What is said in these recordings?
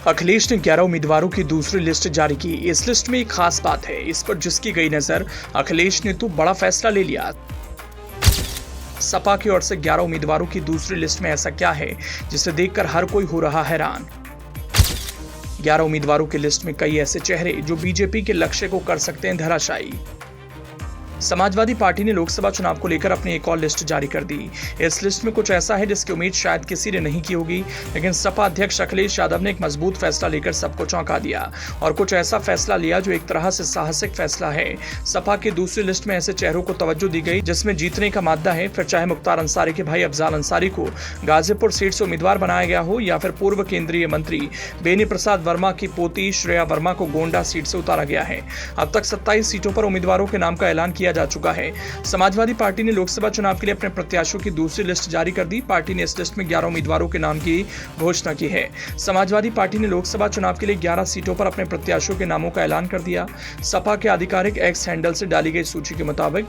अखिलेश ने 11 उम्मीदवारों की दूसरी लिस्ट जारी की। इस लिस्ट में एक खास बात है, इस पर जिसकी गई नजर, अखिलेश ने तो बड़ा फैसला ले लिया। सपा की ओर से 11 उम्मीदवारों की दूसरी लिस्ट में ऐसा क्या है जिसे देखकर हर कोई हो रहा हैरान। 11 उम्मीदवारों की लिस्ट में कई ऐसे चेहरे जो बीजेपी के लक्ष्य को कर सकते हैं धराशायी। समाजवादी पार्टी ने लोकसभा चुनाव को लेकर अपनी एक और लिस्ट जारी कर दी। इस लिस्ट में कुछ ऐसा है जिसकी उम्मीद शायद किसी ने नहीं की होगी, लेकिन सपा अध्यक्ष अखिलेश यादव ने एक मजबूत फैसला लेकर सबको चौंका दिया और कुछ ऐसा फैसला लिया जो एक तरह से साहसिक फैसला है। सपा की दूसरी लिस्ट में ऐसे चेहरों को तवज्जो दी गई जिसमें जीतने का मादा है, फिर चाहे मुख्तार अंसारी के भाई अफजाल अंसारी को गाजीपुर सीट से उम्मीदवार बनाया गया हो या फिर पूर्व केंद्रीय मंत्री बेनी प्रसाद वर्मा की पोती श्रेया वर्मा को गोंडा सीट से उतारा गया है। अब तक 27 सीटों पर उम्मीदवारों के नाम का ऐलान किया जा चुका है। समाजवादी पार्टी ने लोकसभा चुनाव के लिए अपने प्रत्याशियों की दूसरी लिस्ट जारी कर दी। पार्टी ने इस लिस्ट में 11 उम्मीदवारों के नाम की घोषणा की है। समाजवादी पार्टी ने लोकसभा चुनाव के लिए 11 सीटों पर अपने प्रत्याशियों के नामों का ऐलान कर दिया। सपा के आधिकारिक एक्स हैंडल से डाली गई सूची के मुताबिक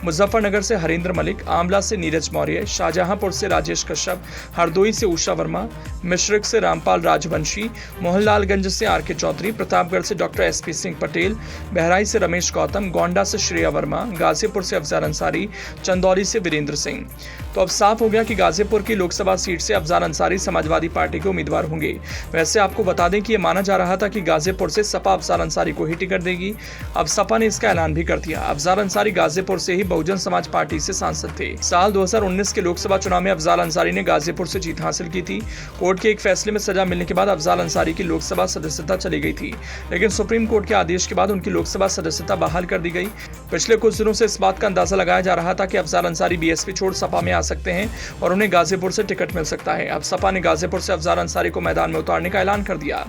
मुजफ्फरनगर से हरेंद्र मलिक, आंवला से नीरज मौर्य, शाहजहांपुर से राजेश कश्यप, हरदोई से उषा वर्मा, मिश्रिक से रामपाल राजवंशी, मोहनलालगंज से आर के चौधरी, प्रतापगढ़ से डॉक्टर एसपी सिंह पटेल, बहराइच से रमेश गौतम, गोंडा से श्रेया वर्मा, गाजीपुर से अफजाल अंसारी, चंदौली से वीरेंद्र सिंह। तो अब साफ हो गया कि गाजीपुर की लोकसभा सीट से अफजाल अंसारी समाजवादी पार्टी के उम्मीदवार होंगे। वैसे आपको बता दें कि यह माना जा रहा था कि गाजीपुर से सपा अफजाल अंसारी को ही टिकट देगी। अब सपा ने इसका ऐलान भी कर दिया। अफजाल अंसारी गाजीपुर से ही बहुजन समाज पार्टी से सांसद थे। साल 2019 के लोकसभा चुनाव में अफजाल अंसारी ने गाजीपुर से जीत हासिल की थी। कोर्ट के एक फैसले में सजा मिलने के बाद अफजाल अंसारी की लोकसभा सदस्यता चली गई थी, लेकिन सुप्रीम कोर्ट के आदेश के बाद उनकी लोकसभा सदस्यता बहाल कर दी गई। पिछले कुछ दिनों से इस बात का अंदाजा लगाया जा रहा था कि अफजाल अंसारी बीएसपी छोड़ सपा में आ सकते हैं और उन्हें गाजीपुर से टिकट मिल सकता है। अब सपा ने गाजीपुर से अफजाल अंसारी को मैदान में उतारने का ऐलान कर दिया।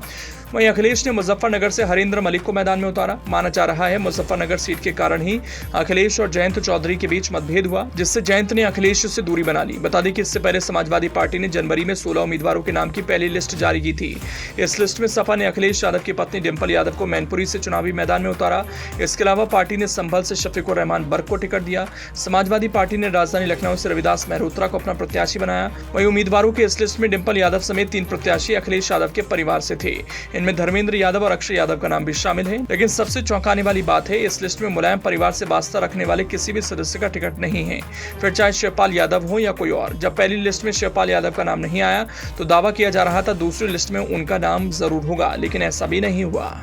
वहीं अखिलेश ने मुजफ्फरनगर से हरेंद्र मलिक को मैदान में उतारा। माना जा रहा है मुजफ्फरनगर सीट के कारण ही अखिलेश और जयंत चौधरी के बीच मतभेद हुआ, जिससे जयंत ने अखिलेश से दूरी बना ली। बता दें कि इससे पहले समाजवादी पार्टी ने जनवरी में 16 उम्मीदवारों के नाम की पहली लिस्ट जारी की थी। इस लिस्ट में सपा ने अखिलेश यादव की पत्नी डिंपल यादव को मैनपुरी से चुनावी मैदान में उतारा। इसके अलावा पार्टी ने संभल से शफीकुर रहमान बर्क को टिकट दिया। समाजवादी पार्टी ने राजधानी लखनऊ से रविदास मेहरोत्रा को अपना प्रत्याशी बनाया। वहीं उम्मीदवारों की इस लिस्ट में डिंपल यादव समेत 3 प्रत्याशी अखिलेश यादव के परिवार से थे। इनमें धर्मेंद्र यादव और अक्षय यादव का नाम भी शामिल है। लेकिन सबसे चौंकाने वाली बात है, इस लिस्ट में मुलायम परिवार से वास्ता रखने वाले किसी भी सदस्य का टिकट नहीं है, फिर चाहे शिवपाल यादव हो या कोई और। जब पहली लिस्ट में शिवपाल यादव का नाम नहीं आया तो दावा किया जा रहा था दूसरी लिस्ट में उनका नाम जरूर होगा, लेकिन ऐसा भी नहीं हुआ।